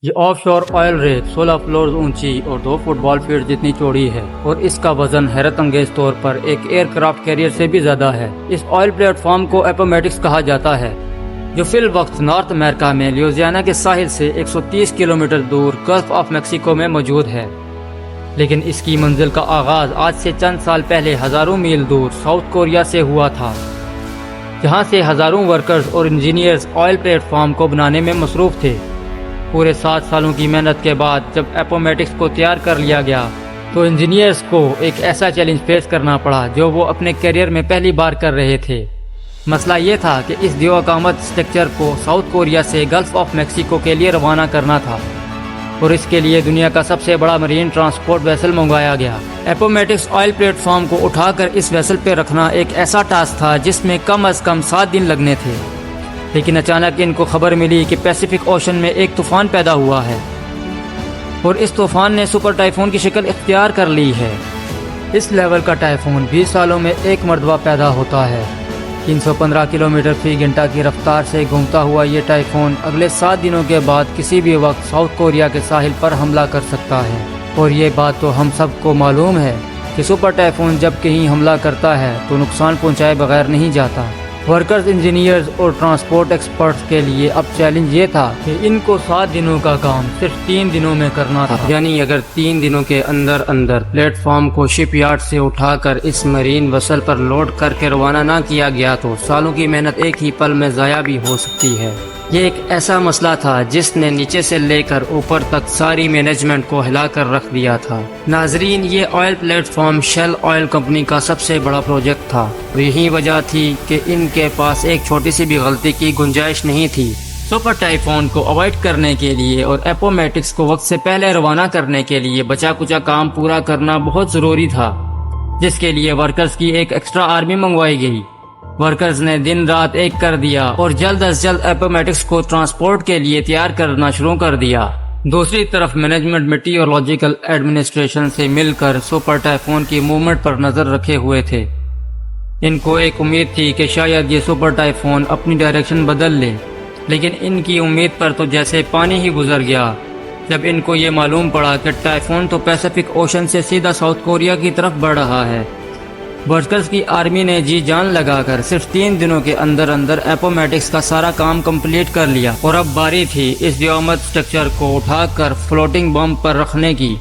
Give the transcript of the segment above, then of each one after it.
یہ آف شور oil rack 16 floors اونچی اور 2 فٹ بال فیٹ جتنی چوڑی ہے اور اس کا وزن حیرت انگیز طور پر ایک ایئر کرافٹ کیریئر سے بھی زیادہ ہے۔ اس آئل پلیٹ فارم کو اپومیٹکس کہا جاتا ہے جو فی الوقت نارتھ امریکہ میں لیوزیانا کے ساحل سے 130 کلومیٹر دور گلف آف میکسیکو میں موجود ہے، لیکن اس کی منزل کا آغاز آج سے چند سال پہلے ہزاروں میل دور ساؤتھ کوریا سے ہوا تھا، جہاں سے ہزاروں ورکرز اور انجینئرز آئل پلیٹ فارم کو بنانے میں مصروف تھے۔ پورے 7 سالوں کی محنت کے بعد جب اپومیٹکس کو تیار کر لیا گیا تو انجینئرز کو ایک ایسا چیلنج فیس کرنا پڑا جو وہ اپنے کیریئر میں پہلی بار کر رہے تھے۔ مسئلہ یہ تھا کہ اس دیو اقامت اسٹرکچر کو ساؤتھ کوریا سے گلف آف میکسیکو کے لیے روانہ کرنا تھا اور اس کے لیے دنیا کا سب سے بڑا مرین ٹرانسپورٹ ویسل منگوایا گیا۔ اپومیٹکس آئل پلیٹ فارم کو اٹھا کر اس ویسل پہ رکھنا ایک ایسا ٹاسک تھا جس میں کم از کم 7 دن لگنے تھے، لیکن اچانک ان کو خبر ملی کہ پیسیفک اوشن میں ایک طوفان پیدا ہوا ہے اور اس طوفان نے سپر ٹائفون کی شکل اختیار کر لی ہے۔ اس لیول کا ٹائفون 20 سالوں میں ایک مرتبہ پیدا ہوتا ہے۔ 315 کلومیٹر فی گھنٹہ کی رفتار سے گھومتا ہوا یہ ٹائفون اگلے 7 دنوں کے بعد کسی بھی وقت ساؤتھ کوریا کے ساحل پر حملہ کر سکتا ہے، اور یہ بات تو ہم سب کو معلوم ہے کہ سپر ٹائفون جب کہیں حملہ کرتا ہے تو نقصان پہنچائے بغیر نہیں جاتا۔ ورکرز، انجینئرز اور ٹرانسپورٹ ایکسپرٹس کے لیے اب چیلنج یہ تھا کہ ان کو 7 دنوں کا کام صرف 3 دنوں میں کرنا تھا، یعنی اگر 3 دنوں کے اندر پلیٹ فارم کو شپ یارڈ سے اٹھا کر اس مرین وسل پر لوڈ کر کے روانہ نہ کیا گیا تو سالوں کی محنت ایک ہی پل میں ضائع بھی ہو سکتی ہے۔ یہ ایک ایسا مسئلہ تھا جس نے نیچے سے لے کر اوپر تک ساری مینجمنٹ کو ہلا کر رکھ دیا تھا۔ ناظرین، یہ oil plate form shell oil company کا سب سے بڑا پروجیکٹ تھا اور یہی وجہ تھی کہ ان کے پاس ایک چھوٹی سی بھی غلطی کی گنجائش نہیں تھی۔ سپر ٹائفون کو اوائڈ کرنے کے لیے اور اپومیٹکس کو وقت سے پہلے روانہ کرنے کے لیے بچا کچا کام پورا کرنا بہت ضروری تھا، جس کے لیے ورکرز کی ایک ایکسٹرا آرمی منگوائی گئی۔ ورکرز نے دن رات ایک کر دیا اور جلد از جلد اپومیٹکس کو ٹرانسپورٹ کے لیے تیار کرنا شروع کر دیا۔ دوسری طرف مینجمنٹ میٹیورولوجیکل ایڈمنسٹریشن سے مل کر سپر ٹائفون کی موومنٹ پر نظر رکھے ہوئے تھے۔ ان کو ایک امید تھی کہ شاید یہ سپر ٹائفون اپنی ڈائریکشن بدل لے، لیکن ان کی امید پر تو جیسے پانی ہی گزر گیا جب ان کو یہ معلوم پڑا کہ ٹائفون تو پیسیفک اوشن سے سیدھا ساؤتھ کوریا کی طرف بڑھ رہا ہے۔ ورکرز کی آرمی نے جی جان لگا کر صرف 3 دنوں کے اندر اپومیٹکس کا سارا کام کمپلیٹ کر لیا اور اب باری تھی اس دیوامت سٹرکچر کو اٹھا کر فلوٹنگ بم پر رکھنے کی۔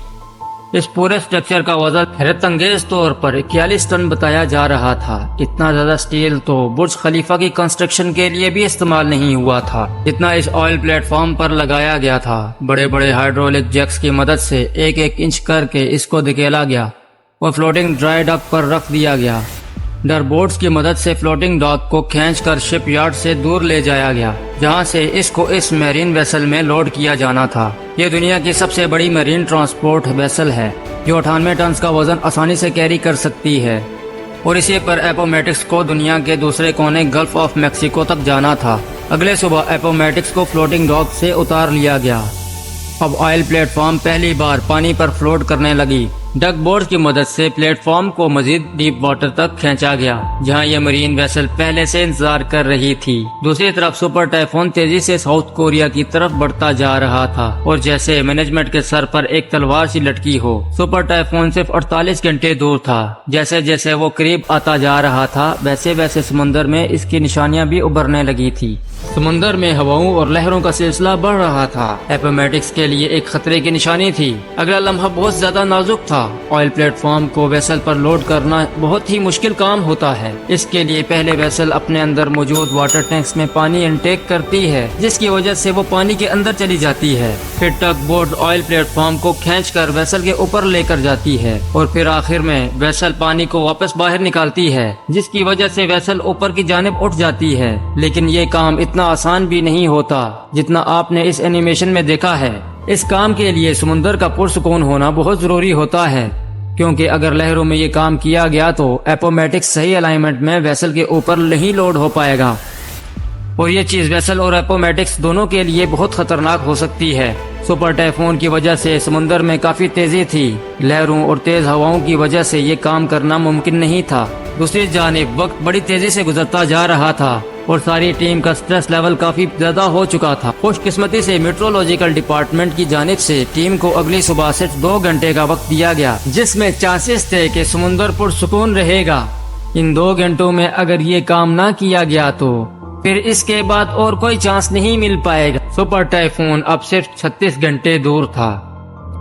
اس پورے سٹرکچر کا وزن حیرت انگیز طور پر 41 ٹن بتایا جا رہا تھا۔ اتنا زیادہ سٹیل تو برج خلیفہ کی کنسٹرکشن کے لیے بھی استعمال نہیں ہوا تھا جتنا اس آئل پلیٹ فارم پر لگایا گیا تھا۔ بڑے بڑے ہائیڈرولک جیکس کی مدد سے ایک ایک انچ کر کے اس کو دھکیلا گیا اور فلوٹنگ ڈرائی ڈک پر رکھ دیا گیا۔ ڈر بورڈز کی مدد سے فلوٹنگ ڈاک کو کھینچ کر شپ یارڈ سے دور لے جایا گیا، جہاں سے اس کو اس میرین ویسل میں لوڈ کیا جانا تھا۔ یہ دنیا کی سب سے بڑی میرین ٹرانسپورٹ ویسل ہے جو 98 ٹنز کا وزن آسانی سے کیری کر سکتی ہے، اور اسی پر اپومیٹکس کو دنیا کے دوسرے کونے گلف آف میکسیکو تک جانا تھا۔ اگلے صبح اپومیٹکس کو فلوٹنگ ڈاک سے اتار لیا گیا۔ اب آئل پلیٹ فارم پہلی بار پانی پر فلوٹ کرنے لگی۔ ڈک بورڈ کی مدد سے پلیٹ فارم کو مزید ڈیپ واٹر تک کھینچا گیا جہاں یہ مرین ویسل پہلے سے انتظار کر رہی تھی۔ دوسری طرف سپر ٹائفون تیزی سے ساؤتھ کوریا کی طرف بڑھتا جا رہا تھا اور جیسے مینجمنٹ کے سر پر ایک تلوار سی لٹکی ہو۔ سپر ٹائفون صرف 48 گھنٹے دور تھا۔ جیسے جیسے وہ قریب آتا جا رہا تھا ویسے ویسے سمندر میں اس کی نشانیاں بھی ابھرنے لگی تھی۔ سمندر میں ہواؤں اور لہروں کا سلسلہ بڑھ رہا تھا۔ اپومیٹکس کے لیے ایک خطرے کی نشانی تھی۔ اگلا لمحہ بہت زیادہ نازک تھا۔ آئل پلیٹ فارم کو ویسل پر لوڈ کرنا بہت ہی مشکل کام ہوتا ہے۔ اس کے لیے پہلے ویسل اپنے اندر موجود واٹر ٹینکس میں پانی انٹیک کرتی ہے، جس کی وجہ سے وہ پانی کے اندر چلی جاتی ہے۔ پھر tug board oil plate form کو کھینچ کر ویسل کے اوپر لے کر جاتی ہے اور پھر آخر میں ویسل پانی کو واپس باہر نکالتی ہے، جس کی وجہ سے ویسل اوپر کی جانب اٹھ جاتی ہے۔ لیکن یہ کام اتنا آسان بھی نہیں ہوتا جتنا آپ نے اس اینیمیشن میں دیکھا ہے۔ اس کام کے لیے سمندر کا پرسکون ہونا بہت ضروری ہوتا ہے، کیونکہ اگر لہروں میں یہ کام کیا گیا تو اپومیٹکس صحیح الائنمنٹ میں ویسل کے اوپر نہیں لوڈ ہو پائے گا، اور یہ چیز ویسل اور اپومیٹکس دونوں کے لیے بہت خطرناک ہو سکتی ہے۔ سپر ٹائفون کی وجہ سے سمندر میں کافی تیزی تھی۔ لہروں اور تیز ہواؤں کی وجہ سے یہ کام کرنا ممکن نہیں تھا۔ دوسری جانب وقت بڑی تیزی سے گزرتا جا رہا تھا اور ساری ٹیم کا سٹریس لیول کافی زیادہ ہو چکا تھا۔ خوش قسمتی سے میٹرولوجیکل ڈپارٹمنٹ کی جانب سے ٹیم کو اگلی صبح صرف 2 گھنٹے کا وقت دیا گیا، جس میں چانسز تھے کہ سمندر پرسکون رہے گا۔ ان 2 گھنٹوں میں اگر یہ کام نہ کیا گیا تو پھر اس کے بعد اور کوئی چانس نہیں مل پائے گا۔ سپر ٹائفون اب صرف 36 گھنٹے دور تھا۔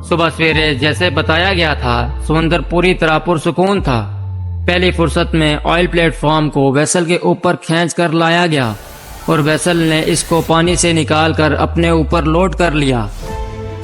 صبح سویرے جیسے بتایا گیا تھا، سمندر پوری طرح پرسکون تھا۔ پہلی فرصت میں آئل پلیٹ فارم کو ویسل کے اوپر کھینچ کر لایا گیا اور ویسل نے اس کو پانی سے نکال کر اپنے اوپر لوڈ کر لیا۔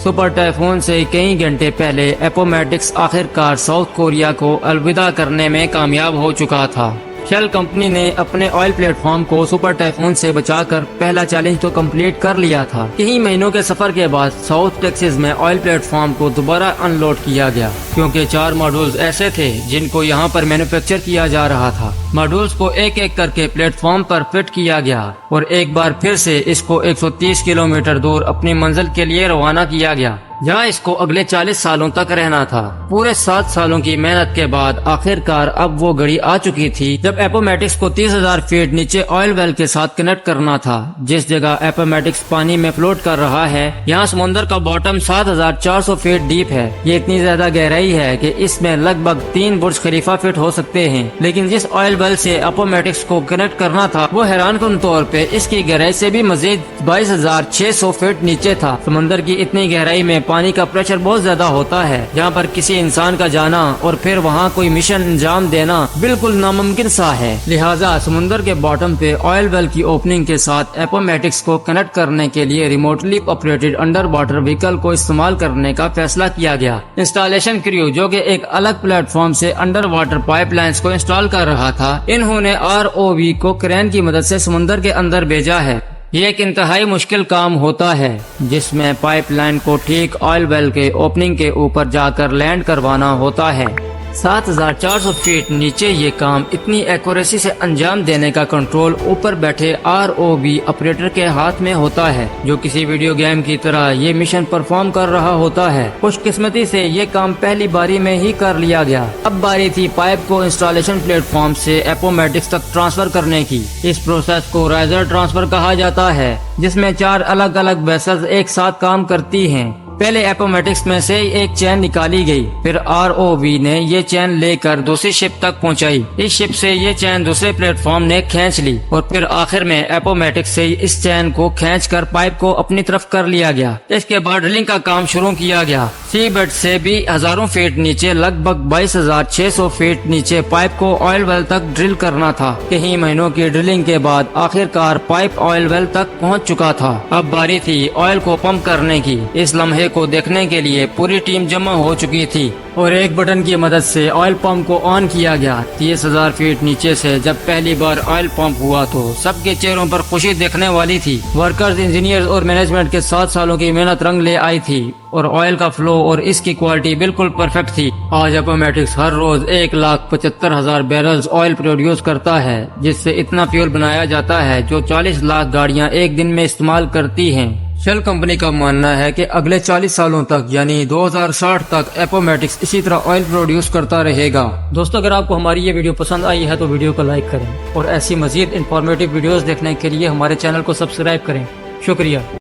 سپر ٹائفون سے کئی گھنٹے پہلے اپومیٹکس آخر کار ساؤتھ کوریا کو الوداع کرنے میں کامیاب ہو چکا تھا۔ شیل کمپنی نے اپنے آئل پلیٹ فارم کو سپر ٹائفون سے بچا کر پہلا چیلنج تو کمپلیٹ کر لیا تھا۔ کئی مہینوں کے سفر کے بعد ساؤتھ ٹیکساس میں آئل پلیٹ فارم کو دوبارہ ان لوڈ کیا گیا، کیونکہ 4 ماڈولز ایسے تھے جن کو یہاں پر مینوفیکچر کیا جا رہا تھا۔ ماڈولز کو ایک ایک کر کے پلیٹ فارم پر فٹ کیا گیا اور ایک بار پھر سے اس کو 130 کلومیٹر دور اپنی منزل کے لیے روانہ کیا گیا، جہاں اس کو اگلے 40 سالوں تک رہنا تھا۔ پورے 7 سالوں کی محنت کے بعد آخر کار اب وہ گھڑی آ چکی تھی جب اپومیٹکس کو 30,000 فیٹ نیچے آئل ویل کے ساتھ کنیکٹ کرنا تھا۔ جس جگہ اپومیٹکس پانی میں فلوٹ کر رہا ہے، یہاں سمندر کا باٹم 7,400 فیٹ ڈیپ ہے۔ یہ اتنی زیادہ گہرائی ہے کہ اس میں لگ بھگ 3 برج خلیفہ فٹ ہو سکتے ہیں، لیکن جس آئل ویل سے اپومیٹکس کو کنیکٹ کرنا تھا وہ حیران کن طور پہ اس کی گہرائی سے بھی مزید 22,600 فیٹ نیچے تھا۔ سمندر کی اتنی گہرائی میں پانی کا پریشر بہت زیادہ ہوتا ہے، جہاں پر کسی انسان کا جانا اور پھر وہاں کوئی مشن انجام دینا بالکل ناممکن سا ہے۔ لہٰذا سمندر کے باٹم پہ آئل ویل کی اوپننگ کے ساتھ اپومیٹکس کو کنیکٹ کرنے کے لیے remotely operated under water vehicle کو استعمال کرنے کا فیصلہ کیا گیا۔ انسٹالیشن کریو جو کہ ایک الگ پلیٹ فارم سے انڈر واٹر پائپ لائنز کو انسٹال کر رہا تھا، انہوں نے ROV کو کرین کی مدد سے سمندر کے اندر بھیجا ہے۔ یہ ایک انتہائی مشکل کام ہوتا ہے، جس میں پائپ لائن کو ٹھیک آئل ویل کے اوپننگ کے اوپر جا کر لینڈ کروانا ہوتا ہے۔ 7,400 فیٹ نیچے یہ کام اتنی ایکوریسی سے انجام دینے کا کنٹرول اوپر بیٹھے ROV آپریٹر کے ہاتھ میں ہوتا ہے، جو کسی ویڈیو گیم کی طرح یہ مشن پرفارم کر رہا ہوتا ہے۔ خوش قسمتی سے یہ کام پہلی باری میں ہی کر لیا گیا۔ اب باری تھی پائپ کو انسٹالیشن پلیٹ فارم سے اپومیٹکس تک ٹرانسفر کرنے کی۔ اس پروسیس کو رائزر ٹرانسفر کہا جاتا ہے، جس میں 4 الگ الگ ویسلز ایک ساتھ کام کرتی ہیں۔ پہلے اپومیٹکس میں سے ایک چین نکالی گئی، پھر ROV نے یہ چین لے کر دوسری شپ تک پہنچائی۔ اس شپ سے یہ چین دوسرے پلیٹ فارم نے کھینچ لی اور پھر آخر میں اپومیٹکس سے اس چین کو کھینچ کر پائپ کو اپنی طرف کر لیا گیا۔ اس کے بعد ڈرلنگ کا کام شروع کیا گیا۔ سی بیڈ سے بھی ہزاروں فیٹ نیچے، لگ بھگ 22,600 فیٹ نیچے پائپ کو آئل ویل تک ڈرل کرنا تھا۔ کئی مہینوں کی ڈرلنگ کے بعد آخر کار پائپ آئل ویل تک پہنچ چکا تھا۔ اب باری تھی آئل کو پمپ کرنے کی۔ اس لمحے کو دیکھنے کے لیے پوری ٹیم جمع ہو چکی تھی اور ایک بٹن کی مدد سے آئل پمپ کو آن کیا گیا۔ 30,000 فیٹ نیچے سے جب پہلی بار آئل پمپ ہوا تو سب کے چہروں پر خوشی دیکھنے والی تھی۔ ورکرز، انجینئرز اور مینجمنٹ کے 7 سالوں کی محنت رنگ لے آئی تھی اور آئل کا فلو اور اس کی کوالٹی بالکل پرفیکٹ تھی۔ آج اپومیٹکس ہر روز 1,75,000 بیرلز آئل پروڈیوس کرتا ہے، جس سے اتنا فیول بنایا جاتا ہے جو 40 لاکھ گاڑیاں ایک دن میں استعمال کرتی ہیں۔ شیل کمپنی کا ماننا ہے کہ اگلے 40 سالوں تک یعنی 2060 تک اپومیٹکس اسی طرح آئل پروڈیوس کرتا رہے گا۔ دوستو، اگر آپ کو ہماری یہ ویڈیو پسند آئی ہے تو ویڈیو کو لائک کریں اور ایسی مزید انفارمیٹیو ویڈیوز دیکھنے کے لیے ہمارے چینل کو سبسکرائب کریں۔ شکریہ۔